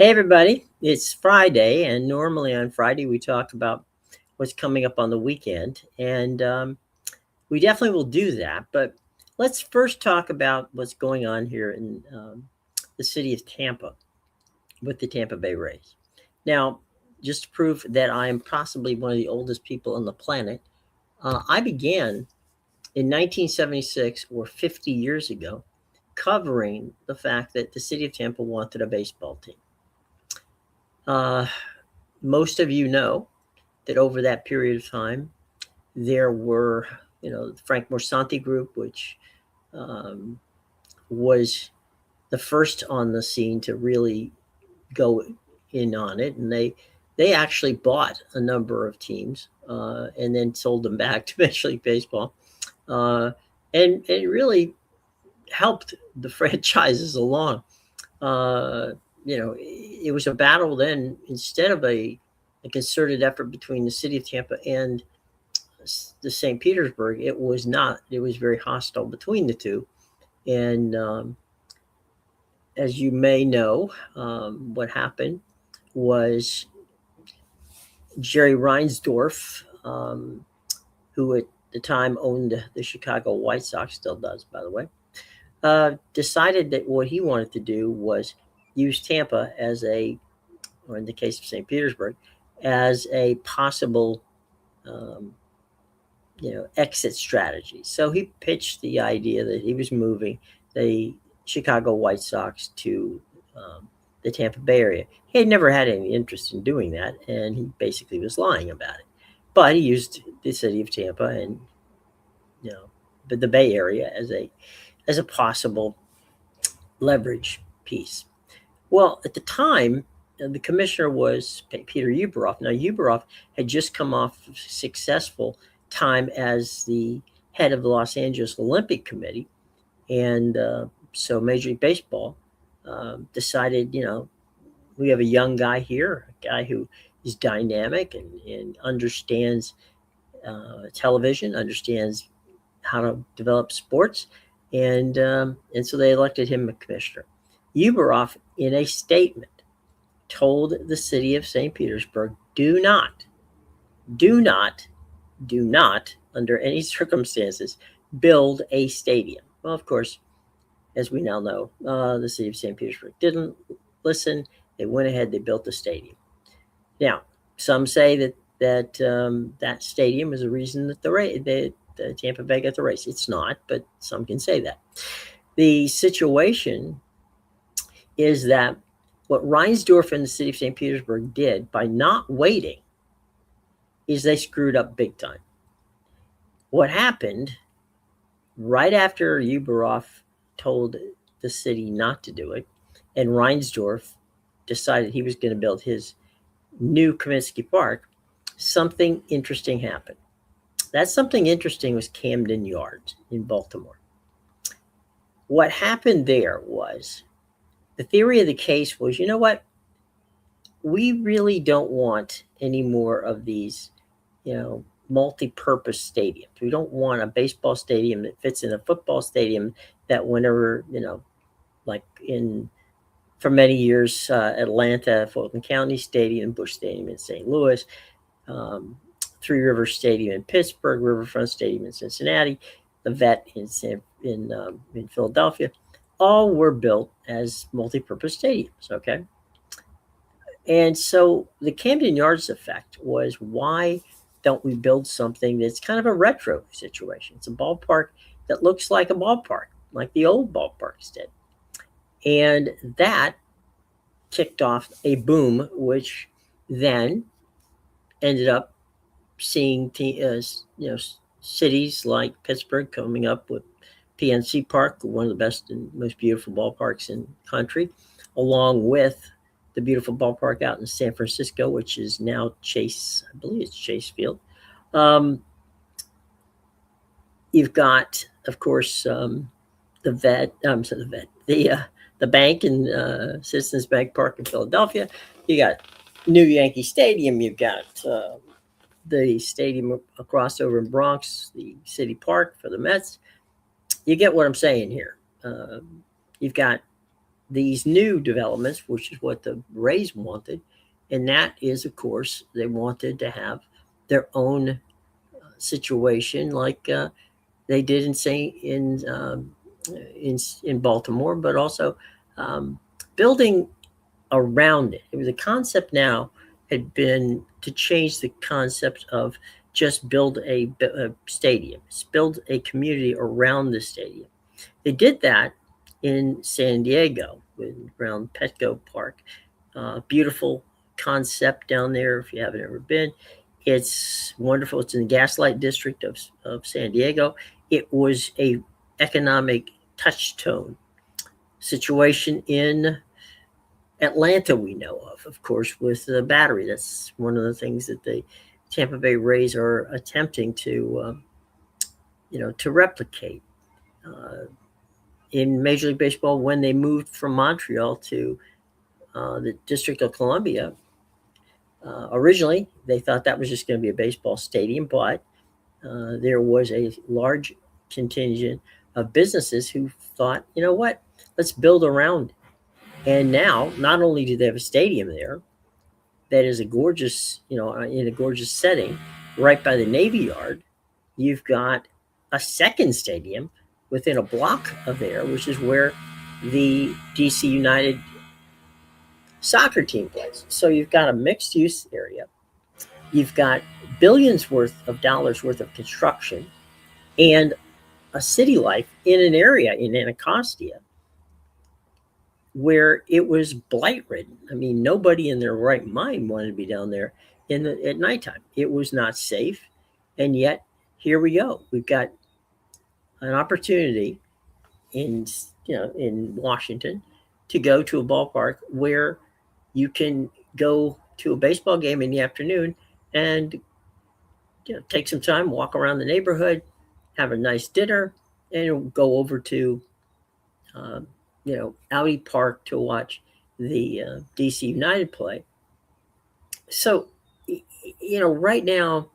Hey, everybody, it's Friday, and normally on Friday we talk about what's coming up on the weekend, and we definitely will do that. But let's first talk about what's going on here in the city of Tampa with the Tampa Bay Rays. Now, just to prove that I am possibly one of the oldest people on the planet, I began in 1976, or 50 years ago, covering the fact that the city of Tampa wanted a baseball team. Uh, Most of you know that over that period of time, there were, the Frank Morsanti group, which um, was the first on the scene to really go in on it, and they actually bought a number of teams and then sold them back to Major League Baseball, uh, and it really helped the franchises along. Uh, it was a battle then instead of a concerted effort between the city of Tampa and the St. Petersburg. It was not. It was very hostile between the two. And as you may know, what happened was Jerry Reinsdorf, who at the time owned the Chicago White Sox, still does, by the way, decided that what he wanted to do was use Tampa as or in the case of St. Petersburg, as a possible um, exit strategy. So he pitched the idea that he was moving the Chicago White Sox to the Tampa Bay area. He had never had any interest in doing that, and he basically was lying about it. But he used the city of Tampa and you know the Bay Area as a possible leverage piece. Well, at the time, the commissioner was Peter Uberoff. Now, Uberoff had just come off a successful time as the head of the Los Angeles Olympic Committee. And so Major League Baseball decided, we have a young guy here, a guy who is dynamic and understands television, understands how to develop sports. And so they elected him a commissioner. Uberoff, in a statement, told the city of St. Petersburg, do not, do not, under any circumstances, build a stadium. Well, of course, as we now know, the city of St. Petersburg didn't listen. They went ahead, they built the stadium. Now, some say that stadium is the reason that the Tampa Bay got the race. It's not, but some can say that. The situation is that what Reinsdorf and the city of St. Petersburg did by not waiting is they screwed up big time. What happened right after Uberoff told the city not to do it, and Reinsdorf decided he was going to build his new Comiskey Park, something interesting happened. That something interesting was Camden Yards in Baltimore. What happened there was the theory of the case was, you know what? We really don't want any more of these, multi-purpose stadiums. We don't want a baseball stadium that fits in a football stadium that whenever, like for many years, Atlanta, Fulton County Stadium, Busch Stadium in St. Louis, um, Three Rivers Stadium in Pittsburgh, Riverfront Stadium in Cincinnati, the Vet in Philadelphia, all were built as multi-purpose stadiums. Okay, and so the Camden Yards effect was, why don't we build something that's kind of a retro situation? It's a ballpark that looks like a ballpark, like the old ballparks did, and that kicked off a boom, which then ended up seeing cities like Pittsburgh coming up with PNC Park, one of the best and most beautiful ballparks in the country, along with the beautiful ballpark out in San Francisco, which is now Chase, I believe it's Chase Field. Um, you've got, of course, the vet, sorry, the bank in Citizens Bank Park in Philadelphia. You got New Yankee Stadium. You've got the stadium across over in Bronx, the City Park for the Mets. You get what I'm saying here. You've got these new developments, which is what the Rays wanted, and that is, of course, they wanted to have their own situation, like they did in Baltimore, but also um, building around it. It was a concept now had been to change the concept of just build a stadium, build a community around the stadium. They did that in San Diego around Petco Park. Beautiful concept down there if you haven't ever been. It's wonderful. It's in the Gaslight District of San Diego. It was a economic touchstone situation in Atlanta, we know of course, with the Battery. That's one of the things that the Tampa Bay Rays are attempting to replicate. In Major League Baseball, when they moved from Montreal to the District of Columbia, originally they thought that was just going to be a baseball stadium, but there was a large contingent of businesses who thought, you know what, let's build around it. And now, not only do they have a stadium there that is a gorgeous, in a gorgeous setting, right by the Navy Yard, you've got a second stadium within a block of there, which is where the DC United soccer team plays. So you've got a mixed use area. You've got billions worth of dollars worth of construction and a city life in an area in Anacostia where it was blight ridden. I mean, nobody in their right mind wanted to be down there at nighttime. It was not safe. And yet, here we go. We've got an opportunity in in Washington to go to a ballpark where you can go to a baseball game in the afternoon and take some time, walk around the neighborhood, have a nice dinner, and go over to Audi Park to watch the DC United play. So, right now,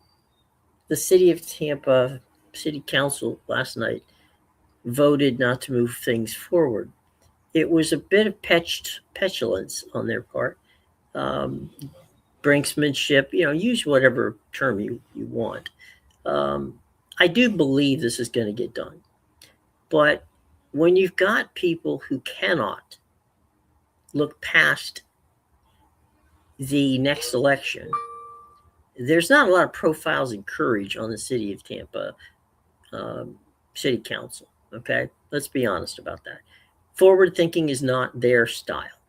the city of Tampa City Council last night voted not to move things forward. It was a bit of petulance on their part, um, brinksmanship. Use whatever term you want. Um, I do believe this is going to get done, but when you've got people who cannot look past the next election, there's not a lot of profiles and courage on the city of Tampa city council. Okay, let's be honest about that. Forward thinking is not their style.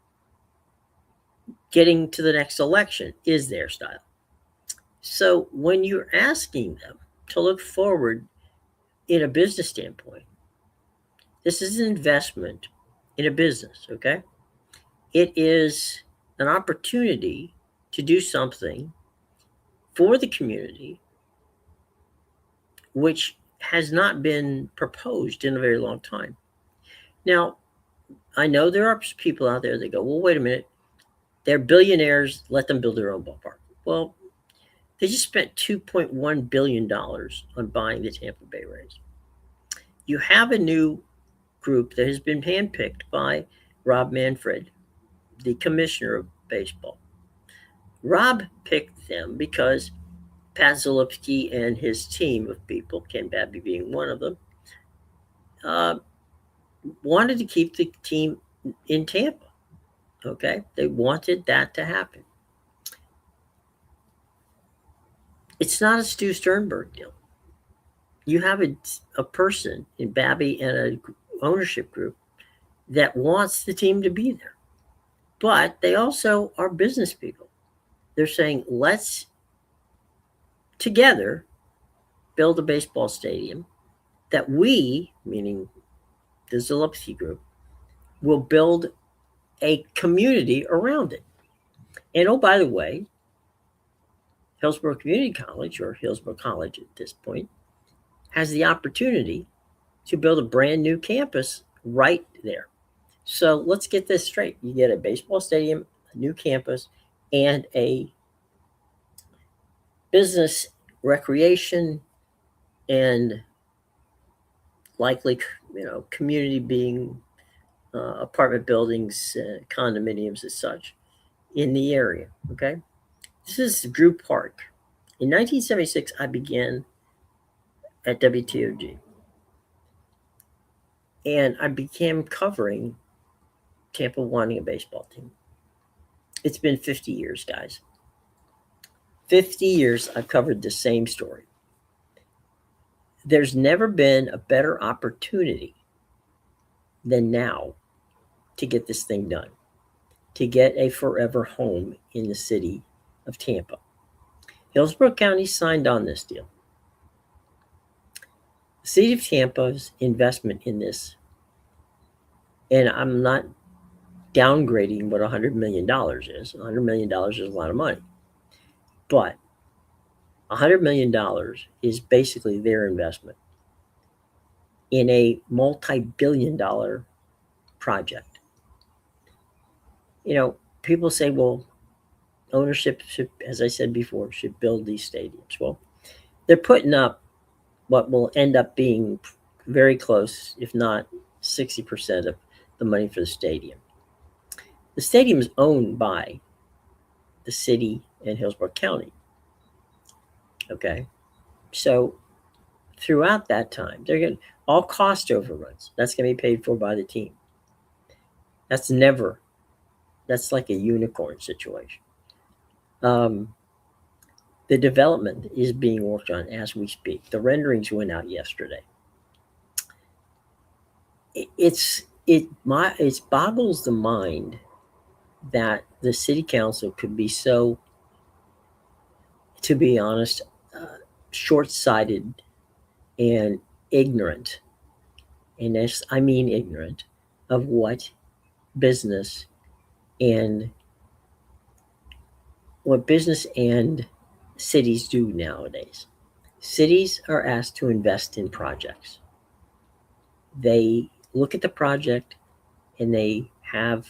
Getting to the next election is their style. So when you're asking them to look forward in a business standpoint, this is an investment in a business, okay? It is an opportunity to do something for the community which has not been proposed in a very long time. Now, I know there are people out there that go, well, wait a minute. They're billionaires. Let them build their own ballpark. Well, they just spent $2.1 billion on buying the Tampa Bay Rays. You have a new group that has been handpicked by Rob Manfred, the commissioner of baseball. Rob picked them because Pat Zalipski and his team of people, Ken Babby being one of them, wanted to keep the team in Tampa. Okay, they wanted that to happen. It's not a Stu Sternberg deal. You have a person in Babby and an ownership group that wants the team to be there, but they also are business people. They're saying, let's together build a baseball stadium that we, meaning the Zalipski group, will build a community around it. And oh, by the way, Hillsborough Community College, or Hillsborough College at this point, has the opportunity to build a brand new campus right there. So let's get this straight. You get a baseball stadium, a new campus, and a business, recreation, and likely, community being apartment buildings, condominiums, as such, in the area. Okay, this is Drew Park. In 1976, I began at WTOG, and I began covering Tampa wanting a baseball team. It's been 50 years, guys. 50 years I've covered the same story. There's never been a better opportunity than now to get this thing done, to get a forever home in the city of Tampa. Hillsborough County signed on this deal. The city of Tampa's investment in this, and I'm not downgrading what $100 million is. $100 million is a lot of money. But $100 million is basically their investment in a multi-billion-dollar project. People say, well, ownership should, as I said before, should build these stadiums. Well, they're putting up what will end up being very close, if not 60% of the money for the stadium. The stadium is owned by the city and Hillsborough County. Okay. So throughout that time, they're going to all cost overruns. That's going to be paid for by the team. That's like a unicorn situation. The development is being worked on as we speak. The renderings went out yesterday. It boggles the mind that the city council could be so, to be honest, short-sighted and ignorant, and I mean ignorant, of what business and cities do nowadays. Cities are asked to invest in projects. They look at the project and they have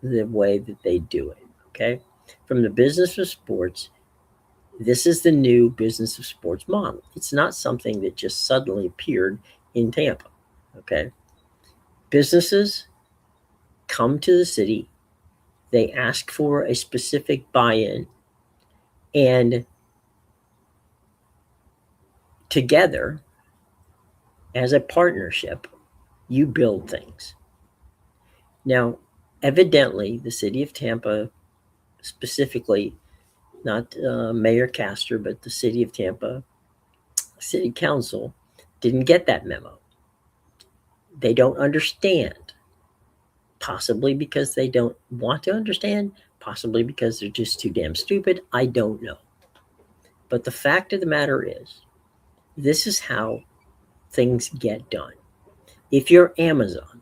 the way that they do it. Okay. From the business of sports, this is the new business of sports model. It's not something that just suddenly appeared in Tampa. Okay. Businesses come to the city, they ask for a specific buy-in, and together, as a partnership, you build things. Now, evidently, the city of Tampa, specifically, not Mayor Castor, but the city of Tampa City Council, didn't get that memo. They don't understand. Possibly because they don't want to understand, possibly because they're just too damn stupid. I don't know. But the fact of the matter is, this is how things get done. If you're Amazon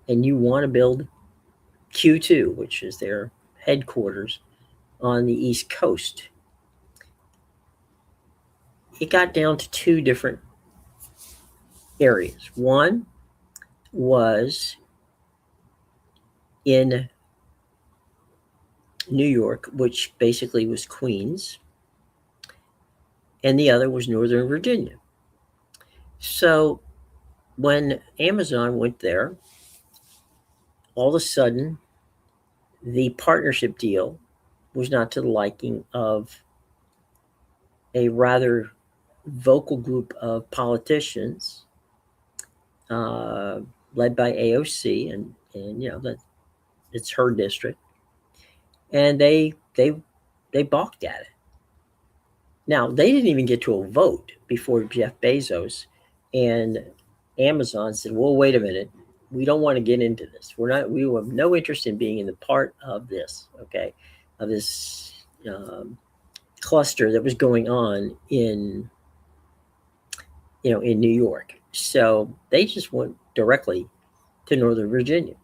and you want to build Q2, which is their headquarters on the East Coast, it got down to two different areas. One was in New York, which basically was Queens, and the other was Northern Virginia. So when Amazon went there, all of a sudden, the partnership deal was not to the liking of a rather vocal group of politicians led by AOC, and that it's her district, and they balked at it. Now, they didn't even get to a vote before Jeff Bezos and Amazon said, well, wait a minute. We don't want to get into this. We have no interest in being in the part of this, okay, of this cluster that was going on in New York. So they just went directly to Northern Virginia,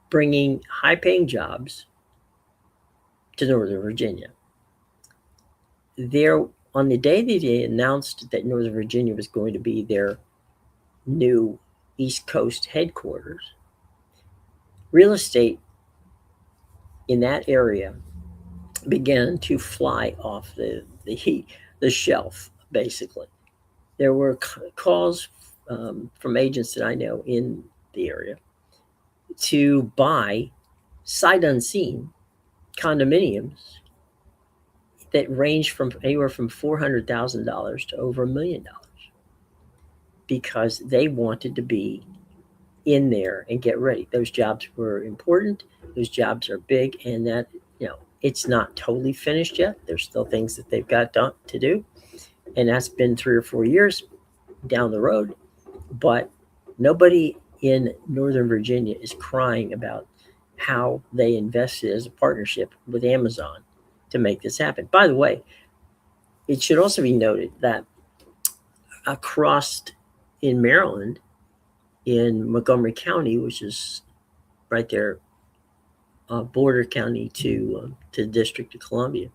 bringing high-paying jobs to Northern Virginia. On the day that they announced that Northern Virginia was going to be their new East Coast headquarters, real estate in that area began to fly off the shelf, basically. There were calls from agents that I know in the area to buy sight unseen condominiums that range from anywhere from $400,000 to over $1 million because they wanted to be in there and get ready. Those jobs were important. Those jobs are big, and that it's not totally finished yet. There's still things that they've got to do, and that's been 3 or 4 years down the road. But nobody in Northern Virginia is crying about how they invested as a partnership with Amazon to make this happen. By the way, it should also be noted that across in Maryland, in Montgomery County, which is right there, border county to the District of Columbia,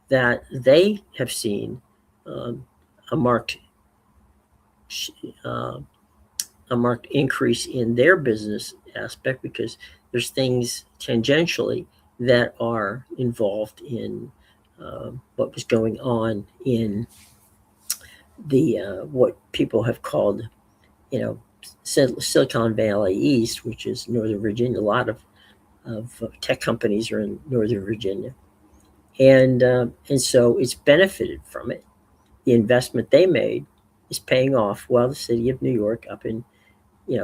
that they have seen a marked increase in their business aspect because there's things tangentially that are involved in what was going on in the what people have called, Silicon Valley East, which is Northern Virginia. A lot of tech companies are in Northern Virginia, and so it's benefited from it. The investment they made is paying off, while the city of New York up in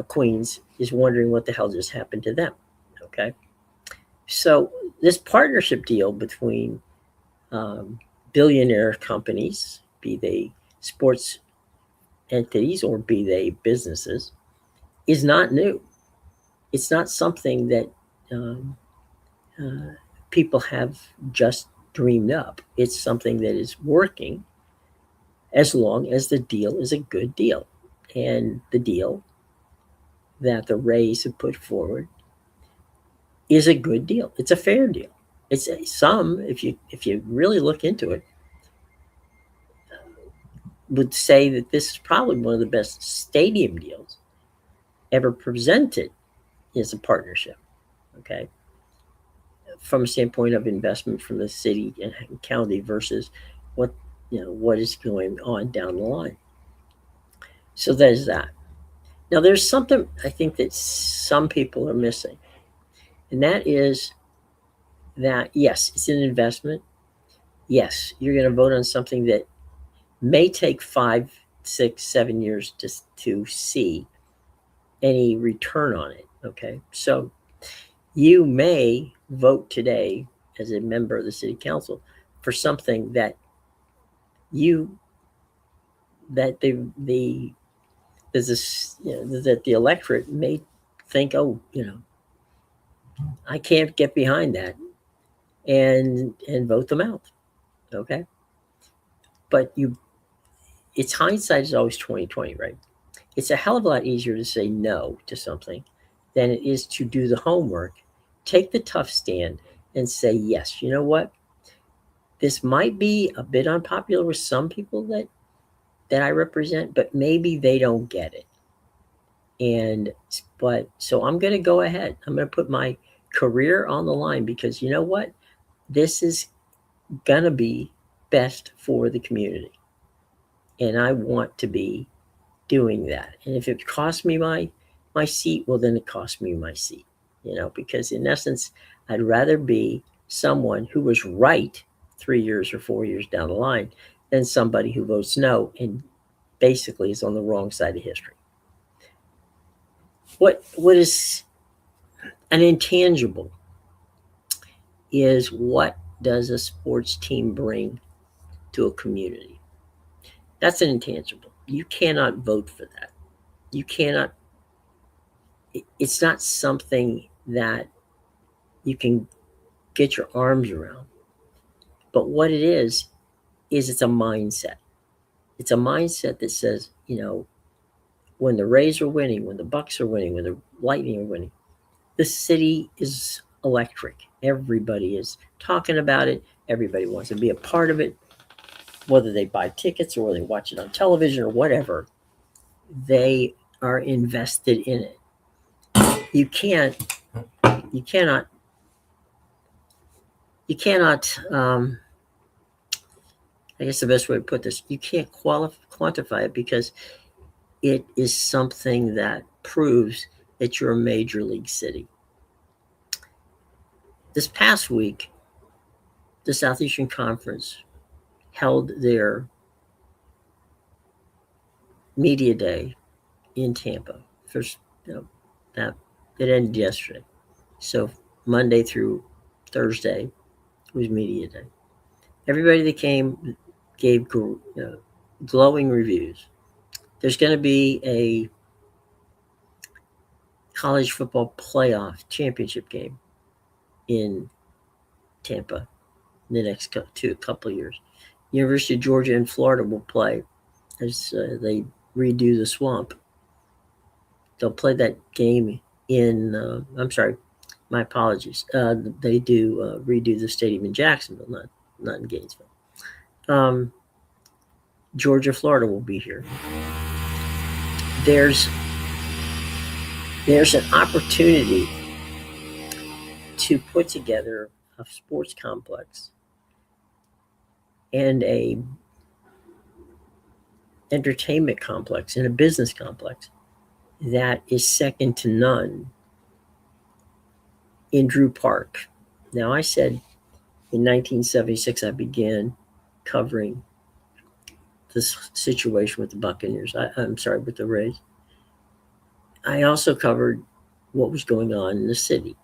Queens is wondering what the hell just happened to them. Okay, so this partnership deal between billionaire companies, be they sports entities or be they businesses, is not new. It's not something that people have just dreamed up. It's something that is working as long as the deal is a good deal. And the deal that the Rays have put forward is a good deal. It's a fair deal. It's if you really look into it, would say that this is probably one of the best stadium deals ever presented as a partnership. Okay, from a standpoint of investment from the city and county versus what is going on down the line. So there's that. Now there's something I think that some people are missing, and that is that yes, it's an investment. Yes, you're going to vote on something that may take 5, 6, 7 years to see any return on it. Okay, so you may vote today as a member of the city council for something that that the electorate may think, oh, I can't get behind that, and vote them out. Okay, but it's hindsight is always 20/20, right? It's a hell of a lot easier to say no to something than it is to do the homework, take the tough stand, and say yes. You know what? This might be a bit unpopular with some people that I represent, but maybe they don't get it. But so I'm going to go ahead. I'm going to put my career on the line because you know what? This is going to be best for the community. And I want to be doing that. And if it costs me my seat, well, then it costs me my seat, because in essence, I'd rather be someone who was right 3 years or 4 years down the line than somebody who votes no and basically is on the wrong side of history. What is an intangible is what does a sports team bring to a community? That's an intangible. You cannot vote for that. You cannot. It's not something that you can get your arms around. But what it is it's a mindset. It's a mindset that says, when the Rays are winning, when the Bucks are winning, when the Lightning are winning, the city is electric. Everybody is talking about it. Everybody wants to be a part of it. Whether they buy tickets or they watch it on television or whatever, they are invested in it. You cannot, I guess the best way to put this, you can't quantify it because it is something that proves that you're a major league city. This past week, the Southeastern Conference held their media day in Tampa. First, that it ended yesterday. So Monday through Thursday was media day. Everybody that came gave glowing reviews. There's going to be a college football playoff championship game in Tampa in the next couple of years. University of Georgia and Florida will play as they redo the swamp. They'll play that game in. I'm sorry, my apologies. They do redo the stadium in Jacksonville, not in Gainesville. Georgia, Florida will be here. There's an opportunity to put together a sports complex and a entertainment complex and a business complex that is second to none in Drew Park. Now, I said in 1976 I began covering this situation with the Buccaneers. I'm sorry, with the Rays. I also covered what was going on in the city.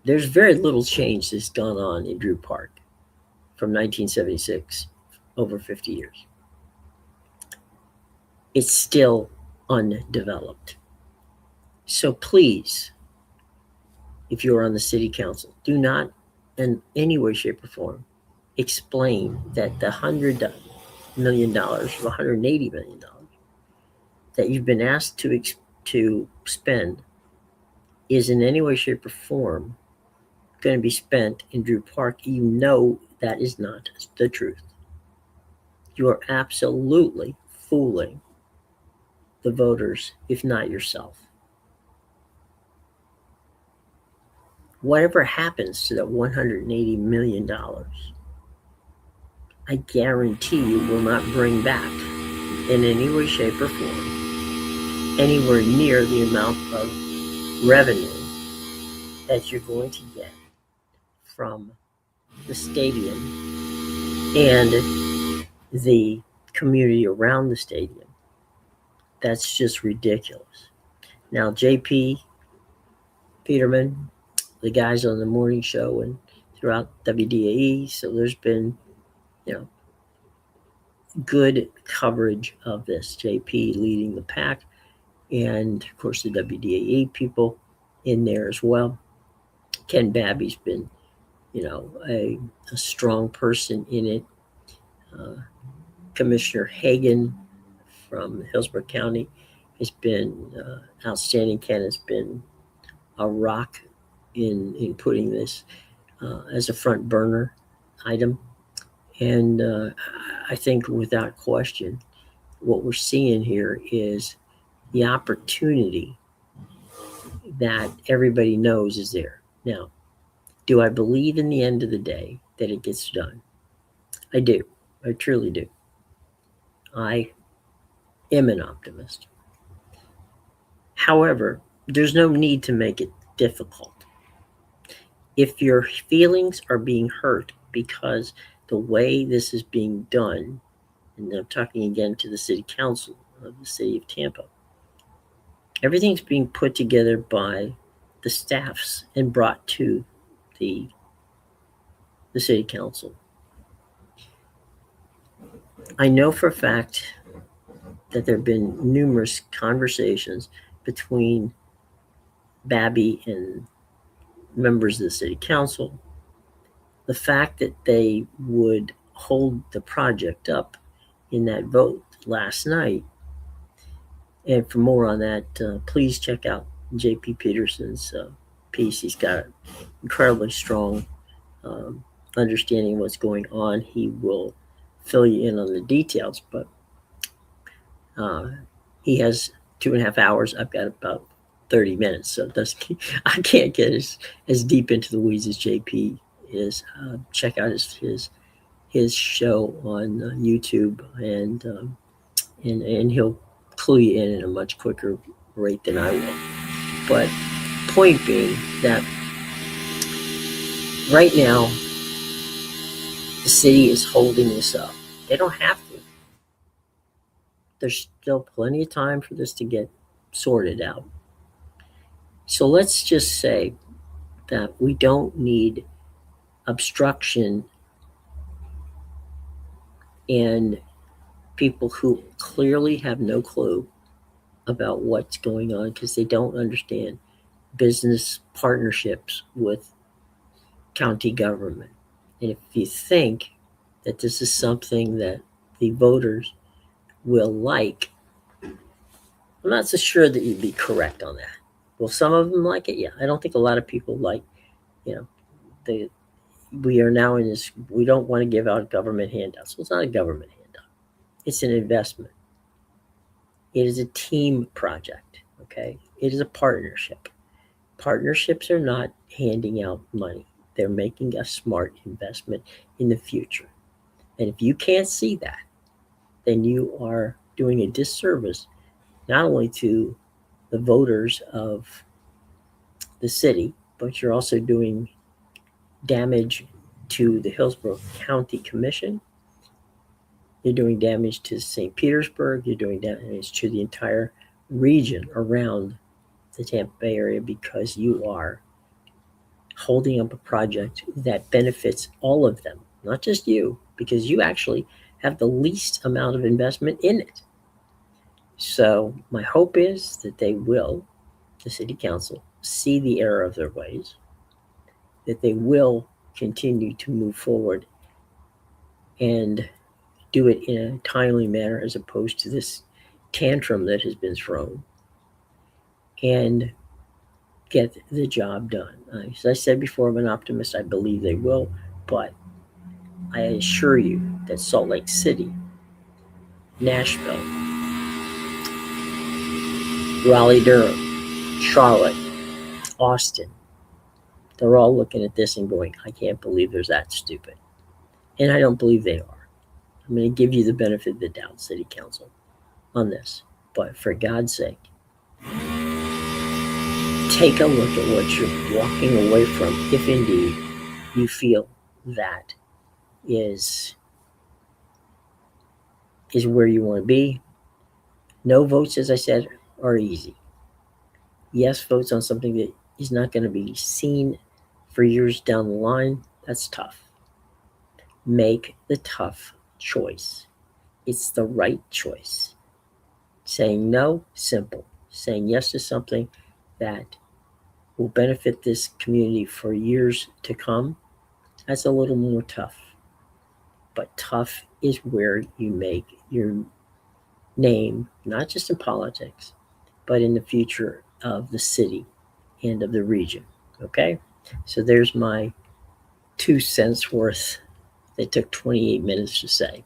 There's very little change that's gone on in Drew Park from 1976, over 50 years. It's still undeveloped. So please, if you're on the city council, do not in any way, shape, or form explain that the $100 million or $180 million that you've been asked to spend is in any way, shape, or form going to be spent in Drew Park. You know that is not the truth. You are absolutely fooling the voters, if not yourself. Whatever happens to that $180 million, I guarantee you will not bring back in any way, shape, or form anywhere near the amount of revenue that you're going to get from the stadium and the community around the stadium. That's just ridiculous. Now, JP Peterman, the guys on the morning show and throughout WDAE, so there's been, good coverage of this. JP leading the pack, and of course the WDAE people in there as well. Ken Babby's been, a strong person in it. Commissioner Hagan from Hillsborough County has been outstanding. Ken has been a rock in putting this as a front burner item. And I think without question, what we're seeing here is the opportunity that everybody knows is there. Now, do I believe in the end of the day that it gets done? I do. I truly do. I am an optimist. However, there's no need to make it difficult. If your feelings are being hurt because the way this is being done, and I'm talking again to the city council of the city of Tampa, everything's being put together by the staffs and brought to the city council. I know for a fact that there have been numerous conversations between Babby and members of the city council. The fact that they would hold the project up in that vote last night. And for more on that, please check out J.P. Peterson's piece. He's got an incredibly strong understanding of what's going on. He will fill you in on the details, but he has 2.5 hours. I've got about 30 minutes, so I can't get as deep into the weeds as JP is. Check out his show on YouTube, and he'll clue you in a much quicker rate than I will. But point being that right now, the city is holding this up. They don't have to. There's still plenty of time for this to get sorted out. So let's just say that we don't need obstruction and people who clearly have no clue about what's going on because they don't understand business partnerships with county government. And if you think that this is something that the voters will like, I'm not so sure that you'd be correct on that. Will some of them like it? Yeah. I don't think a lot of people like, you know, the we are now in this, we don't want to give out government handouts. Well, it's not a government handout. It's an investment. It is a team project, okay? It is a partnership. Partnerships are not handing out money. They're making a smart investment in the future. And if you can't see that, then you are doing a disservice not only to the voters of the city, but you're also doing damage to the Hillsborough County Commission. You're doing damage to St. Petersburg. You're doing damage to the entire region around the Tampa Bay area because you are holding up a project that benefits all of them, not just you, because you actually have the least amount of investment in it. So my hope is that they will, the city council, see the error of their ways, that they will continue to move forward and do it in a timely manner as opposed to this tantrum that has been thrown, and get the job done. As I said before, I'm an optimist. I believe they will, but I assure you that Salt Lake City, Nashville, Raleigh, Durham, Charlotte, Austin, they're all looking at this and going, I can't believe they're that stupid. And I don't believe they are. I'm going to give you the benefit of the doubt, City Council, on this. But for God's sake, take a look at what you're walking away from, if indeed you feel that is where you want to be. No votes, as I said, are easy. Yes votes on something that is not going to be seen for years down the line, that's tough. Make the tough choice. It's the right choice. Saying no, simple. Saying yes to something that will benefit this community for years to come, that's a little more tough. But tough is where you make your name, not just in politics, but in the future of the city and of the region. Okay? So there's my 2 cents worth. It took 28 minutes to say.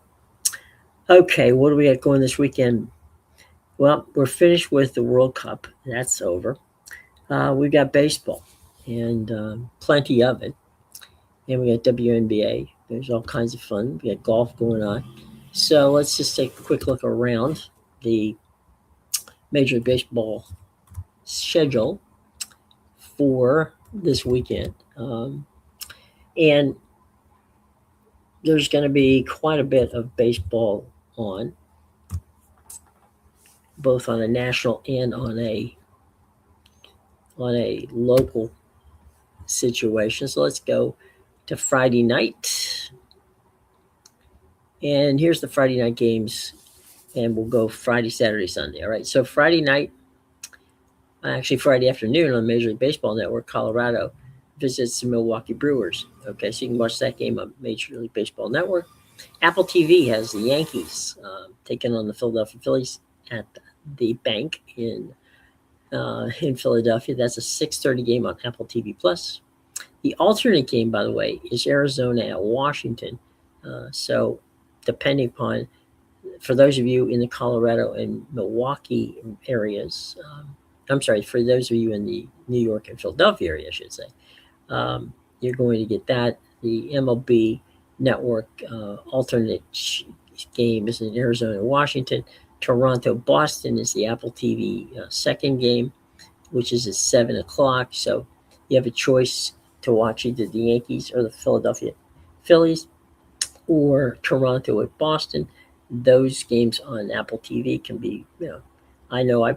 Okay, what do we got going this weekend? Well, we're finished with the World Cup. That's over. We've got baseball and plenty of it. And we got WNBA. There's all kinds of fun. We got golf going on. So let's just take a quick look around the Major League Baseball schedule for this weekend. And there's going to be quite a bit of baseball on, both on a national and on a local situation. So let's go to Friday night. And here's the Friday night games. And we'll go Friday, Saturday, Sunday. All right. So Friday night, actually Friday afternoon on Major League Baseball Network, Colorado visits the Milwaukee Brewers. Okay, so you can watch that game on Major League Baseball Network. Apple TV has the Yankees taking on the Philadelphia Phillies at the bank in Philadelphia. That's a 6:30 game on Apple TV Plus. The alternate game, by the way, is Arizona at Washington. So depending upon, for those of you in the Colorado and Milwaukee areas, I'm sorry, for those of you in the New York and Philadelphia area, I should say, you're going to get that. The MLB Network alternate game is in Arizona and Washington. Toronto Boston is the Apple TV second game, which is at 7 o'clock. So you have a choice to watch either the Yankees or the Philadelphia Phillies or Toronto at Boston. Those games on Apple TV can be, I know I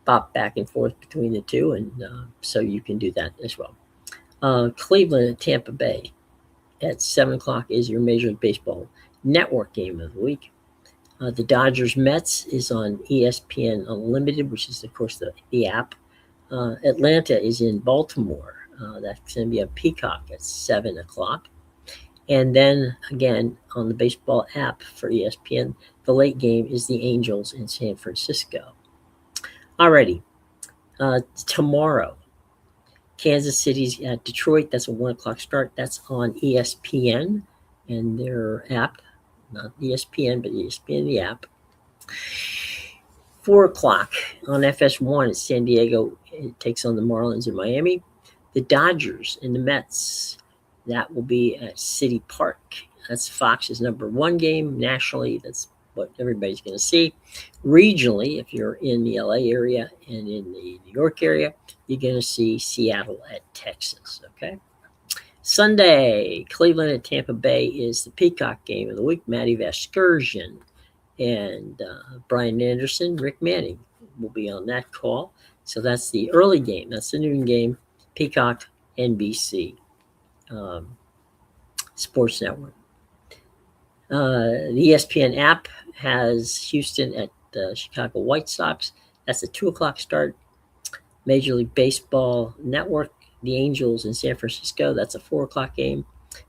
pop back and forth between the two, and so you can do that as well. Cleveland at Tampa Bay at 7 o'clock is your Major League Baseball network game of the week. The Dodgers Mets is on ESPN Unlimited, which is, of course, the app. Atlanta is in Baltimore. That's going to be a Peacock at 7 o'clock. And then again, on the baseball app for ESPN, the late game is the Angels in San Francisco. Alrighty, tomorrow, Kansas City's at Detroit. That's a 1 o'clock start. That's on ESPN and their app. Not ESPN, but ESPN, the app. 4 o'clock on FS1 at San Diego. It takes on the Marlins in Miami. The Dodgers and the Mets. That will be at City Park. That's Fox's #1 game. Nationally, that's what everybody's going to see. Regionally, if you're in the LA area and in the New York area, you're going to see Seattle at Texas, okay? Sunday, Cleveland at Tampa Bay is the Peacock game of the week. Matty Vasgersian and Brian Anderson, Rick Manning will be on that call. So that's the early game. That's the noon game. Peacock, NBC, Sports Network. The ESPN app has Houston at the Chicago White Sox. That's a 2 o'clock start. Major League Baseball Network, the Angels in San Francisco. That's a 4 o'clock game.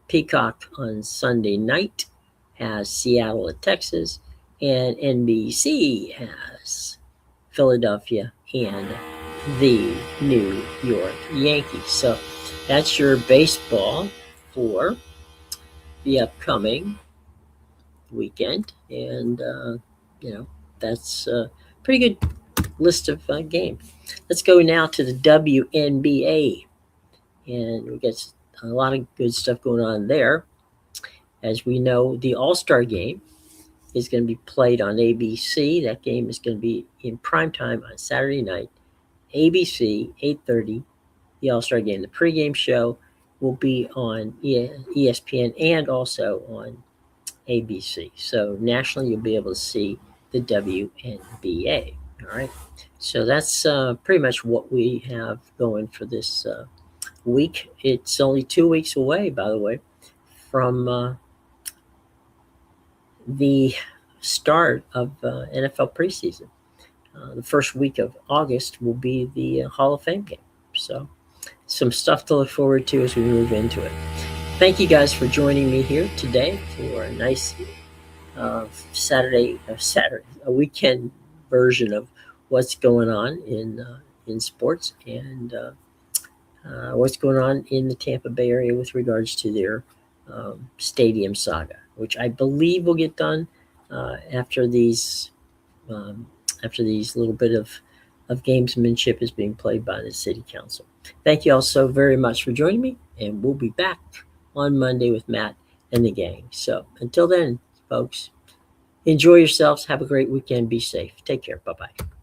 Peacock on Sunday night has Seattle at Texas. And NBC has Philadelphia and the New York Yankees. So that's your baseball for the upcoming weekend. And, that's a pretty good list of games. Let's go now to the WNBA. And we get a lot of good stuff going on there. As we know, the All-Star game is going to be played on ABC. That game is going to be in primetime on Saturday night. ABC, 8:30, the All-Star game. The pregame show will be on ESPN and also on ABC. So nationally, you'll be able to see the WNBA. All right. So that's pretty much what we have going for this week. It's only 2 weeks away, by the way, from the start of NFL preseason. The first week of August will be the Hall of Fame game. So some stuff to look forward to as we move into it. Thank you guys for joining me here today for a nice a weekend version of what's going on in sports and what's going on in the Tampa Bay area with regards to their stadium saga, which I believe will get done after these little bit of gamesmanship is being played by the city council. Thank you all so very much for joining me, and we'll be back on Monday with Matt and the gang. So until then, folks, enjoy yourselves. Have a great weekend. Be safe. Take care. Bye-bye.